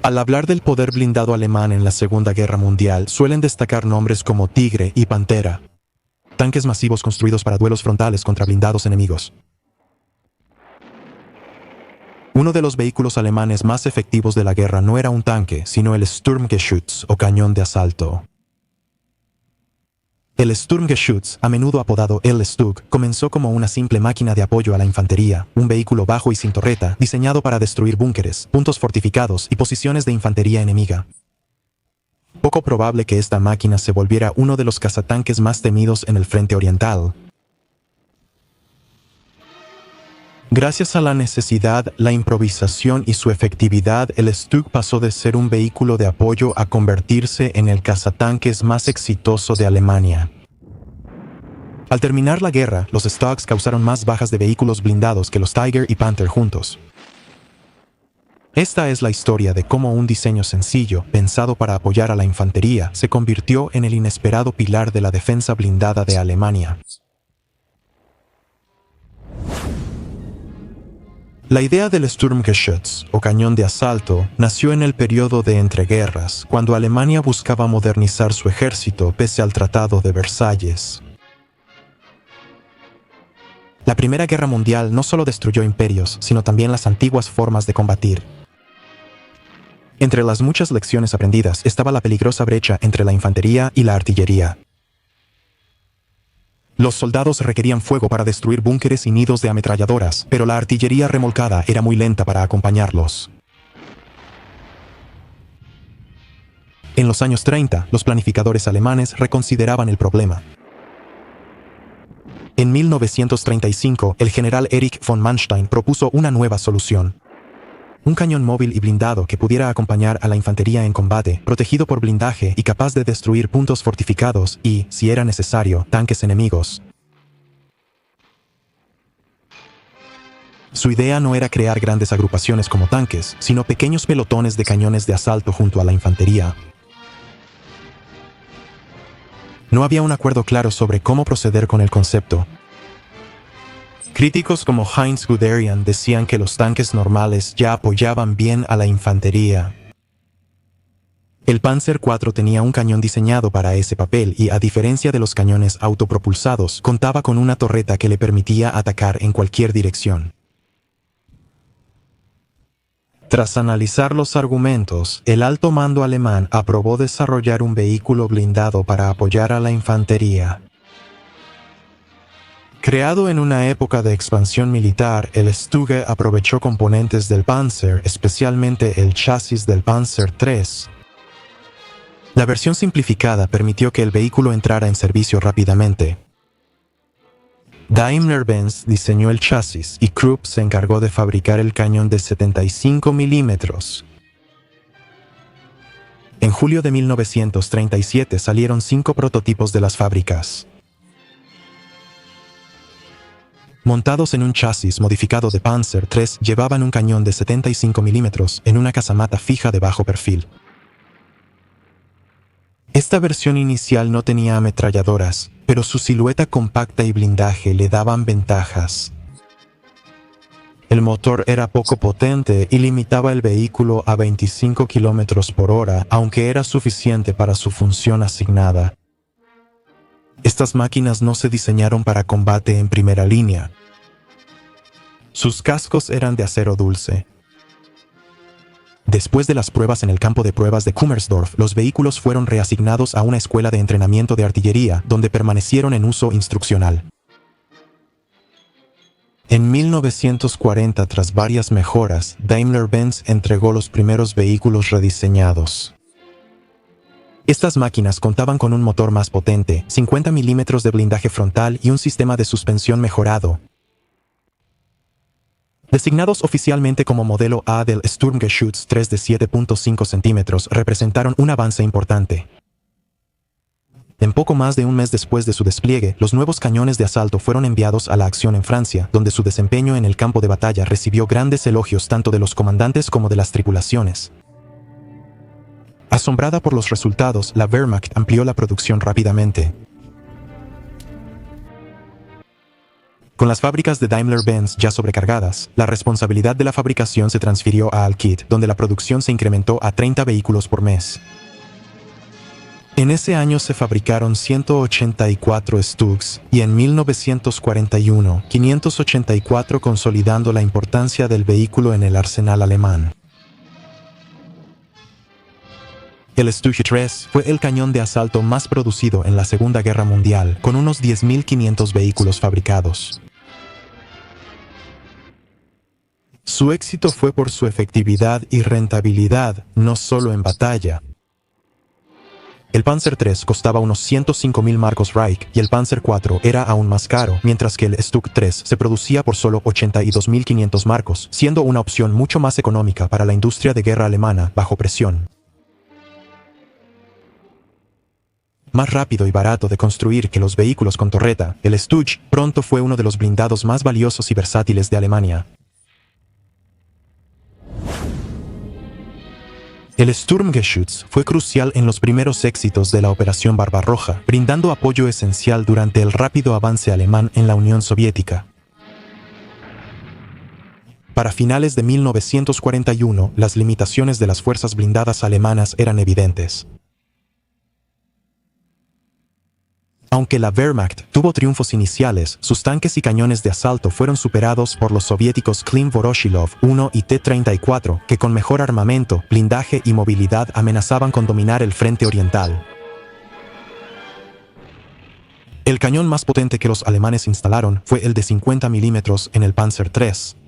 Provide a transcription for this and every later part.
Al hablar del poder blindado alemán en la Segunda Guerra Mundial, suelen destacar nombres como Tigre y Pantera, tanques masivos construidos para duelos frontales contra blindados enemigos. Uno de los vehículos alemanes más efectivos de la guerra no era un tanque, sino el Sturmgeschütz o cañón de asalto. El Sturmgeschütz, a menudo apodado el Stug, comenzó como una simple máquina de apoyo a la infantería, un vehículo bajo y sin torreta, diseñado para destruir búnkeres, puntos fortificados y posiciones de infantería enemiga. Poco probable que esta máquina se volviera uno de los cazatanques más temidos en el frente oriental. Gracias a la necesidad, la improvisación y su efectividad, el Stug pasó de ser un vehículo de apoyo a convertirse en el cazatanques más exitoso de Alemania. Al terminar la guerra, los Stugs causaron más bajas de vehículos blindados que los Tiger y Panther juntos. Esta es la historia de cómo un diseño sencillo, pensado para apoyar a la infantería, se convirtió en el inesperado pilar de la defensa blindada de Alemania. La idea del Sturmgeschütz, o cañón de asalto, nació en el periodo de entreguerras, cuando Alemania buscaba modernizar su ejército pese al Tratado de Versalles. La Primera Guerra Mundial no solo destruyó imperios, sino también las antiguas formas de combatir. Entre las muchas lecciones aprendidas estaba la peligrosa brecha entre la infantería y la artillería. Los soldados requerían fuego para destruir búnkeres y nidos de ametralladoras, pero la artillería remolcada era muy lenta para acompañarlos. En los años 30, los planificadores alemanes reconsideraban el problema. En 1935, el general Erich von Manstein propuso una nueva solución. Un cañón móvil y blindado que pudiera acompañar a la infantería en combate, protegido por blindaje y capaz de destruir puntos fortificados y, si era necesario, tanques enemigos. Su idea no era crear grandes agrupaciones como tanques, sino pequeños pelotones de cañones de asalto junto a la infantería. No había un acuerdo claro sobre cómo proceder con el concepto. Críticos como Heinz Guderian decían que los tanques normales ya apoyaban bien a la infantería. El Panzer IV tenía un cañón diseñado para ese papel y, a diferencia de los cañones autopropulsados, contaba con una torreta que le permitía atacar en cualquier dirección. Tras analizar los argumentos, el alto mando alemán aprobó desarrollar un vehículo blindado para apoyar a la infantería. Creado en una época de expansión militar, el Stug aprovechó componentes del Panzer, especialmente el chasis del Panzer III. La versión simplificada permitió que el vehículo entrara en servicio rápidamente. Daimler-Benz diseñó el chasis y Krupp se encargó de fabricar el cañón de 75 milímetros. En julio de 1937 salieron 5 prototipos de las fábricas. Montados en un chasis modificado de Panzer III, llevaban un cañón de 75 milímetros en una casamata fija de bajo perfil. Esta versión inicial no tenía ametralladoras, pero su silueta compacta y blindaje le daban ventajas. El motor era poco potente y limitaba el vehículo a 25 km por hora, aunque era suficiente para su función asignada. Estas máquinas no se diseñaron para combate en primera línea. Sus cascos eran de acero dulce. Después de las pruebas en el campo de pruebas de Kummersdorf, los vehículos fueron reasignados a una escuela de entrenamiento de artillería, donde permanecieron en uso instruccional. En 1940, tras varias mejoras, Daimler-Benz entregó los primeros vehículos rediseñados. Estas máquinas contaban con un motor más potente, 50 milímetros de blindaje frontal y un sistema de suspensión mejorado. Designados oficialmente como modelo A del Sturmgeschütz 3 de 7.5 centímetros, representaron un avance importante. En poco más de un mes después de su despliegue, los nuevos cañones de asalto fueron enviados a la acción en Francia, donde su desempeño en el campo de batalla recibió grandes elogios tanto de los comandantes como de las tripulaciones. Asombrada por los resultados, la Wehrmacht amplió la producción rápidamente. Con las fábricas de Daimler-Benz ya sobrecargadas, la responsabilidad de la fabricación se transfirió a Al-Kit, donde la producción se incrementó a 30 vehículos por mes. En ese año se fabricaron 184 Stugs y en 1941, 584, consolidando la importancia del vehículo en el arsenal alemán. El Stug 3 fue el cañón de asalto más producido en la Segunda Guerra Mundial, con unos 10.500 vehículos fabricados. Su éxito fue por su efectividad y rentabilidad, no solo en batalla. El Panzer III costaba unos 105.000 marcos Reich y el Panzer IV era aún más caro, mientras que el Stug 3 se producía por solo 82.500 marcos, siendo una opción mucho más económica para la industria de guerra alemana bajo presión. Más rápido y barato de construir que los vehículos con torreta, el Stug pronto fue uno de los blindados más valiosos y versátiles de Alemania. El Sturmgeschütz fue crucial en los primeros éxitos de la Operación Barbarroja, brindando apoyo esencial durante el rápido avance alemán en la Unión Soviética. Para finales de 1941, las limitaciones de las fuerzas blindadas alemanas eran evidentes. Aunque la Wehrmacht tuvo triunfos iniciales, sus tanques y cañones de asalto fueron superados por los soviéticos Klim-Voroshilov 1 y T-34, que con mejor armamento, blindaje y movilidad amenazaban con dominar el frente oriental. El cañón más potente que los alemanes instalaron fue el de 50 milímetros en el Panzer III.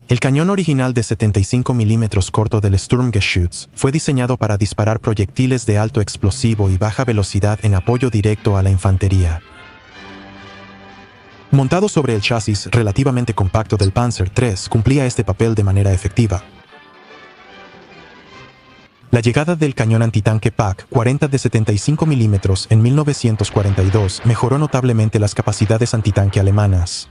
El cañón original de 75 milímetros corto del Sturmgeschütz fue diseñado para disparar proyectiles de alto explosivo y baja velocidad en apoyo directo a la infantería. Montado sobre el chasis relativamente compacto del Panzer III, cumplía este papel de manera efectiva. La llegada del cañón antitanque PaK-40 de 75 milímetros en 1942 mejoró notablemente las capacidades antitanque alemanas.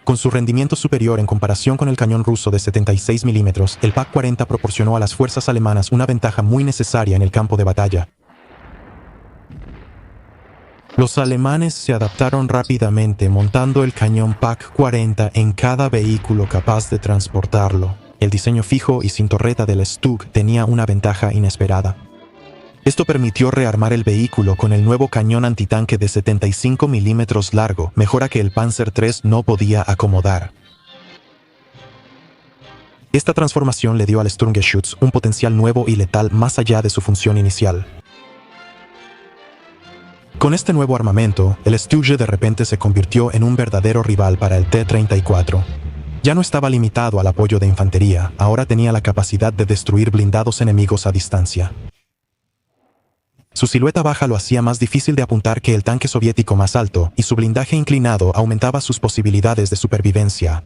Con su rendimiento superior en comparación con el cañón ruso de 76 milímetros, el PaK-40 proporcionó a las fuerzas alemanas una ventaja muy necesaria en el campo de batalla. Los alemanes se adaptaron rápidamente montando el cañón PaK-40 en cada vehículo capaz de transportarlo. El diseño fijo y sin torreta del Stug tenía una ventaja inesperada. Esto permitió rearmar el vehículo con el nuevo cañón antitanque de 75 milímetros largo, mejora que el Panzer III no podía acomodar. Esta transformación le dio al Sturmgeschütz un potencial nuevo y letal más allá de su función inicial. Con este nuevo armamento, el Stug de repente se convirtió en un verdadero rival para el T-34. Ya no estaba limitado al apoyo de infantería, ahora tenía la capacidad de destruir blindados enemigos a distancia. Su silueta baja lo hacía más difícil de apuntar que el tanque soviético más alto, y su blindaje inclinado aumentaba sus posibilidades de supervivencia.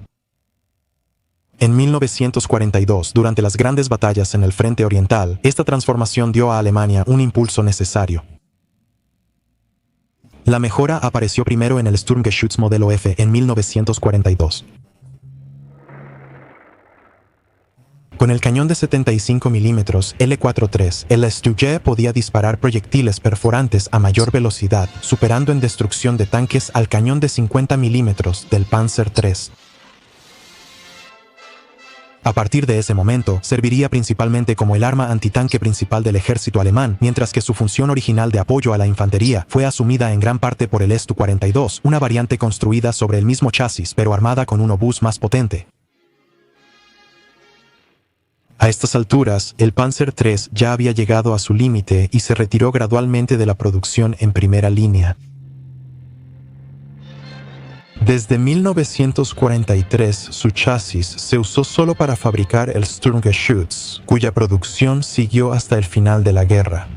En 1942, durante las grandes batallas en el frente oriental, esta transformación dio a Alemania un impulso necesario. La mejora apareció primero en el Sturmgeschütz modelo F en 1942. Con el cañón de 75 milímetros L4-3, el Stug podía disparar proyectiles perforantes a mayor velocidad, superando en destrucción de tanques al cañón de 50 milímetros del Panzer III. A partir de ese momento, serviría principalmente como el arma antitanque principal del ejército alemán, mientras que su función original de apoyo a la infantería fue asumida en gran parte por el Stu-42, una variante construida sobre el mismo chasis pero armada con un obús más potente. A estas alturas, el Panzer III ya había llegado a su límite y se retiró gradualmente de la producción en primera línea. Desde 1943, su chasis se usó solo para fabricar el Sturmgeschütz, cuya producción siguió hasta el final de la guerra.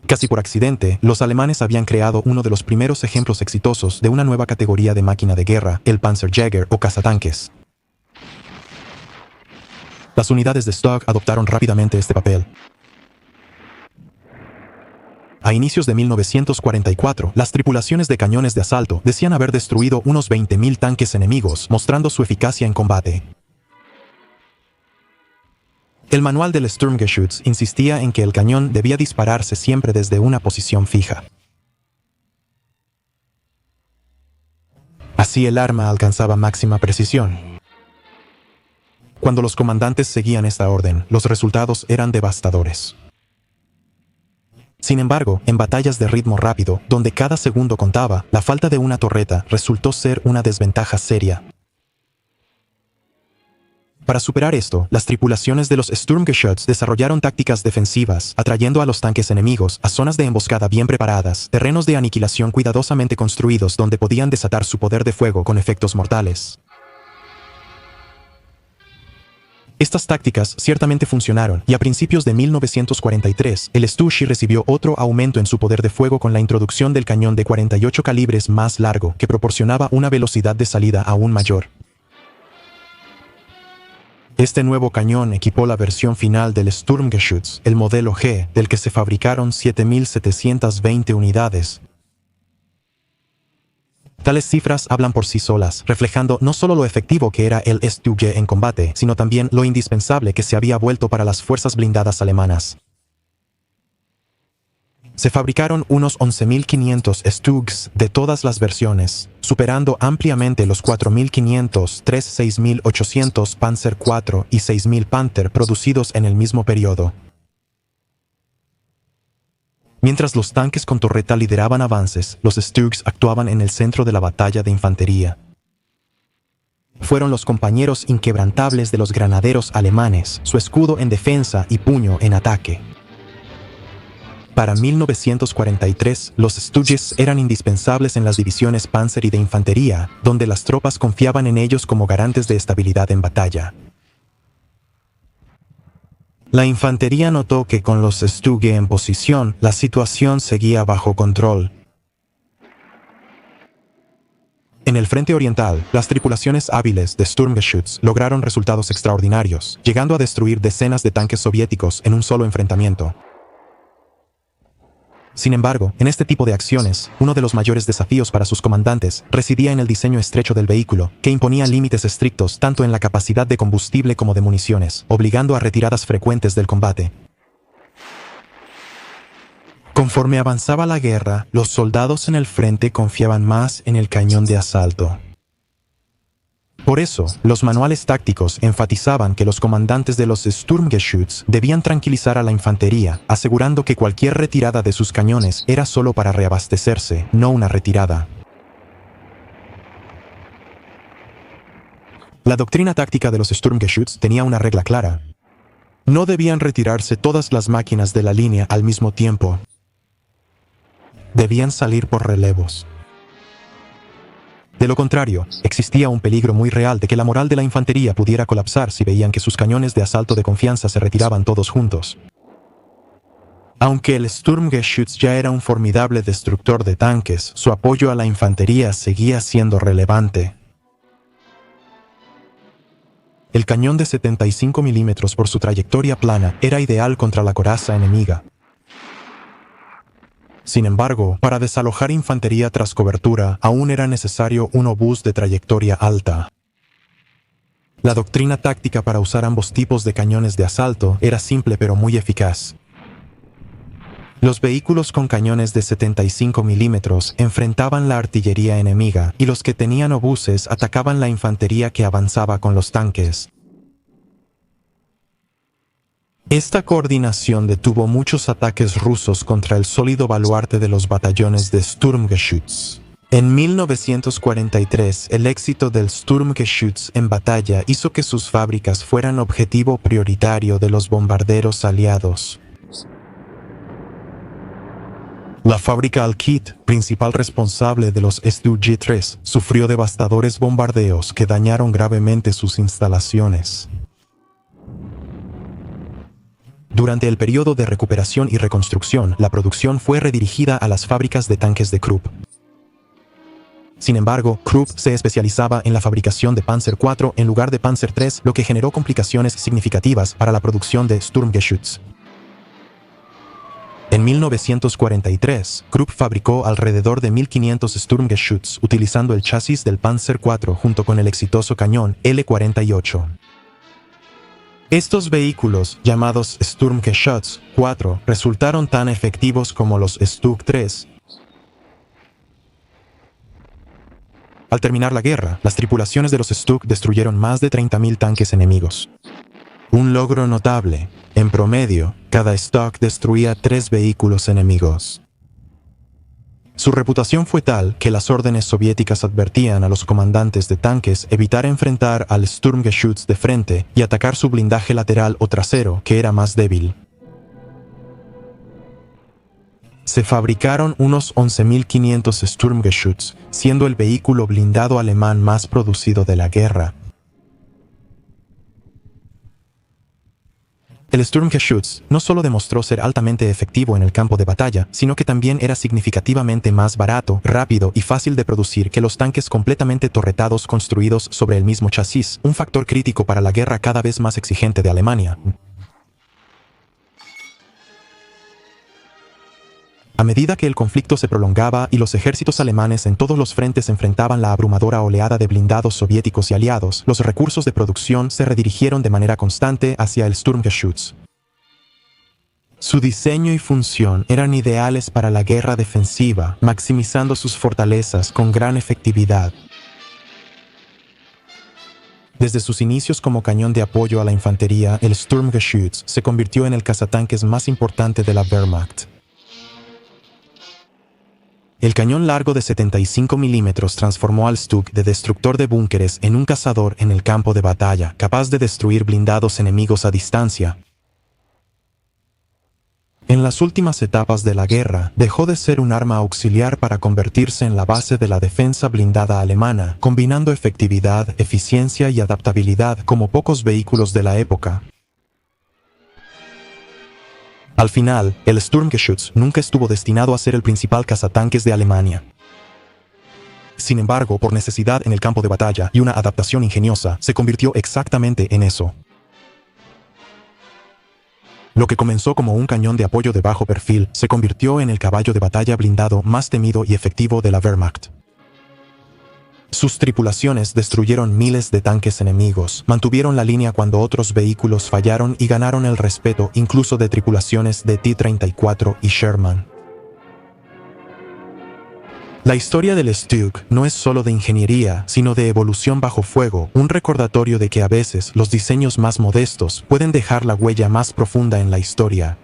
Casi por accidente, los alemanes habían creado uno de los primeros ejemplos exitosos de una nueva categoría de máquina de guerra, el Panzerjäger o cazatanques. Las unidades de Stug adoptaron rápidamente este papel. A inicios de 1944, las tripulaciones de cañones de asalto decían haber destruido unos 20.000 tanques enemigos, mostrando su eficacia en combate. El manual del Sturmgeschütz insistía en que el cañón debía dispararse siempre desde una posición fija. Así el arma alcanzaba máxima precisión. Cuando los comandantes seguían esta orden, los resultados eran devastadores. Sin embargo, en batallas de ritmo rápido, donde cada segundo contaba, la falta de una torreta resultó ser una desventaja seria. Para superar esto, las tripulaciones de los Sturmgeschütz desarrollaron tácticas defensivas, atrayendo a los tanques enemigos a zonas de emboscada bien preparadas, terrenos de aniquilación cuidadosamente construidos donde podían desatar su poder de fuego con efectos mortales. Estas tácticas ciertamente funcionaron, y a principios de 1943, el Stussy recibió otro aumento en su poder de fuego con la introducción del cañón de 48 calibres más largo, que proporcionaba una velocidad de salida aún mayor. Este nuevo cañón equipó la versión final del Sturmgeschütz, el modelo G, del que se fabricaron 7.720 unidades. Tales cifras hablan por sí solas, reflejando no solo lo efectivo que era el Stug en combate, sino también lo indispensable que se había vuelto para las fuerzas blindadas alemanas. Se fabricaron unos 11.500 Stugs de todas las versiones, superando ampliamente los 4.500, 6.800 Panzer IV y 6.000 Panther producidos en el mismo periodo. Mientras los tanques con torreta lideraban avances, los Stugs actuaban en el centro de la batalla de infantería. Fueron los compañeros inquebrantables de los granaderos alemanes, su escudo en defensa y puño en ataque. Para 1943, los Stugges eran indispensables en las divisiones Panzer y de infantería, donde las tropas confiaban en ellos como garantes de estabilidad en batalla. La infantería notó que con los Stugge en posición, la situación seguía bajo control. En el frente oriental, las tripulaciones hábiles de Sturmgeschütz lograron resultados extraordinarios, llegando a destruir decenas de tanques soviéticos en un solo enfrentamiento. Sin embargo, en este tipo de acciones, uno de los mayores desafíos para sus comandantes residía en el diseño estrecho del vehículo, que imponía límites estrictos tanto en la capacidad de combustible como de municiones, obligando a retiradas frecuentes del combate. Conforme avanzaba la guerra, los soldados en el frente confiaban más en el cañón de asalto. Por eso, los manuales tácticos enfatizaban que los comandantes de los Sturmgeschütz debían tranquilizar a la infantería, asegurando que cualquier retirada de sus cañones era solo para reabastecerse, no una retirada. La doctrina táctica de los Sturmgeschütz tenía una regla clara. No debían retirarse todas las máquinas de la línea al mismo tiempo. Debían salir por relevos. De lo contrario, existía un peligro muy real de que la moral de la infantería pudiera colapsar si veían que sus cañones de asalto de confianza se retiraban todos juntos. Aunque el Sturmgeschütz ya era un formidable destructor de tanques, su apoyo a la infantería seguía siendo relevante. El cañón de 75 milímetros por su trayectoria plana era ideal contra la coraza enemiga. Sin embargo, para desalojar infantería tras cobertura, aún era necesario un obús de trayectoria alta. La doctrina táctica para usar ambos tipos de cañones de asalto era simple pero muy eficaz. Los vehículos con cañones de 75 milímetros enfrentaban la artillería enemiga y los que tenían obuses atacaban la infantería que avanzaba con los tanques. Esta coordinación detuvo muchos ataques rusos contra el sólido baluarte de los batallones de Sturmgeschütz. En 1943, el éxito del Sturmgeschütz en batalla hizo que sus fábricas fueran objetivo prioritario de los bombarderos aliados. La fábrica Al-Kit, principal responsable de los Stug-3, sufrió devastadores bombardeos que dañaron gravemente sus instalaciones. Durante el periodo de recuperación y reconstrucción, la producción fue redirigida a las fábricas de tanques de Krupp. Sin embargo, Krupp se especializaba en la fabricación de Panzer IV en lugar de Panzer III, lo que generó complicaciones significativas para la producción de Sturmgeschütz. En 1943, Krupp fabricó alrededor de 1.500 Sturmgeschütz utilizando el chasis del Panzer IV junto con el exitoso cañón L-48. Estos vehículos, llamados Sturmgeschütz 4, resultaron tan efectivos como los Stug 3. Al terminar la guerra, las tripulaciones de los Stug destruyeron más de 30.000 tanques enemigos. Un logro notable: en promedio, cada Stug destruía 3 vehículos enemigos. Su reputación fue tal que las órdenes soviéticas advertían a los comandantes de tanques evitar enfrentar al Sturmgeschütz de frente y atacar su blindaje lateral o trasero, que era más débil. Se fabricaron unos 11.500 Sturmgeschütz, siendo el vehículo blindado alemán más producido de la guerra. El Sturmgeschütz no solo demostró ser altamente efectivo en el campo de batalla, sino que también era significativamente más barato, rápido y fácil de producir que los tanques completamente torretados construidos sobre el mismo chasis, un factor crítico para la guerra cada vez más exigente de Alemania. A medida que el conflicto se prolongaba y los ejércitos alemanes en todos los frentes enfrentaban la abrumadora oleada de blindados soviéticos y aliados, los recursos de producción se redirigieron de manera constante hacia el Sturmgeschütz. Su diseño y función eran ideales para la guerra defensiva, maximizando sus fortalezas con gran efectividad. Desde sus inicios como cañón de apoyo a la infantería, el Sturmgeschütz se convirtió en el cazatanques más importante de la Wehrmacht. El cañón largo de 75 milímetros transformó al Stug de destructor de búnkeres en un cazador en el campo de batalla, capaz de destruir blindados enemigos a distancia. En las últimas etapas de la guerra, dejó de ser un arma auxiliar para convertirse en la base de la defensa blindada alemana, combinando efectividad, eficiencia y adaptabilidad como pocos vehículos de la época. Al final, el Sturmgeschütz nunca estuvo destinado a ser el principal cazatanques de Alemania. Sin embargo, por necesidad en el campo de batalla y una adaptación ingeniosa, se convirtió exactamente en eso. Lo que comenzó como un cañón de apoyo de bajo perfil, se convirtió en el caballo de batalla blindado más temido y efectivo de la Wehrmacht. Sus tripulaciones destruyeron miles de tanques enemigos, mantuvieron la línea cuando otros vehículos fallaron y ganaron el respeto incluso de tripulaciones de T-34 y Sherman. La historia del Stug no es solo de ingeniería, sino de evolución bajo fuego, un recordatorio de que a veces los diseños más modestos pueden dejar la huella más profunda en la historia.